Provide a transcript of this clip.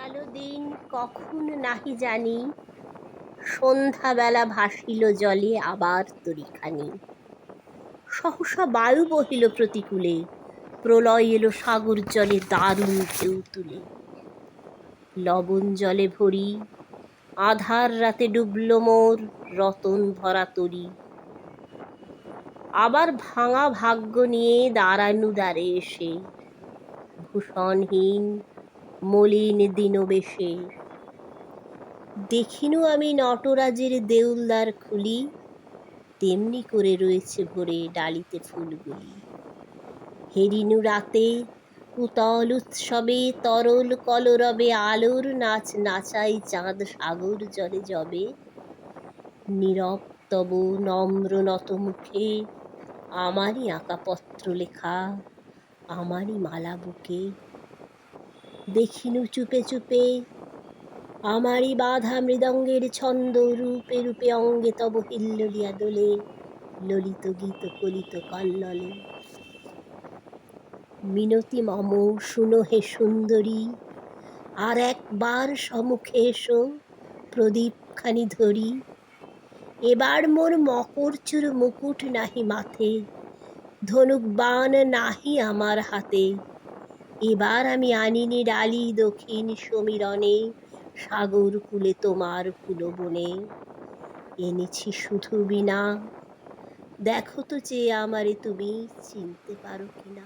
ভালো দিন কখন নাহি জানি, সন্ধ্যাবেলা ভাসিল জলে আবার তরিখানি। সহসা বায়ু বহিল প্রতিকূলে, প্রলয় এলো সাগর জলে দারুণ ঢেউ তুলে। লবণ জলে ভরি আধার রাতে ডুবল মোর রতন ভরা তরী। আবার ভাঙা ভাগ্য নিয়ে দাঁড়ানু দ্বারে এসে, ভূষণহীন মলিন দীনবেশে। দেখিনু আমি নটরাজের দেউলদার খুলি, তেমনি করে রয়েছে ভরে ডালিতে ফুলগুলি। হেরিনু রাতে উতল উৎসবে তরল কলরবে আলোর নাচ নাচাই চাঁদ সাগর জলে যবে। নীরব তব নম্র নত মুখে আমারই আঁকা পত্র লেখা, আমারই মালা বুকে। দেখিনু চুপে চুপে আমারই বাঁধা মৃদঙ্গের ছন্দ, রূপে রূপে অঙ্গে তব হিল্লোলিয়া দোলে, ললিত গীত কলিত কল্লোলে। মিনতি মম শুনো হে সুন্দরী, আর একবার সম্মুখে এসো প্রদীপখানি ধরি। এবার মোর মকরচূড় মুকুট নাহি মাথে, ধনুক বাণ নাহি আমার হাতে। এবার আমি আনিনি ডালি দক্ষিণ সমীরণে, সাগর কূলে তোমার ফুলবনে। এনেছি শুধু বীণা, দেখো তো চেয়ে আমারে তুমি চিনতে পারো কিনা।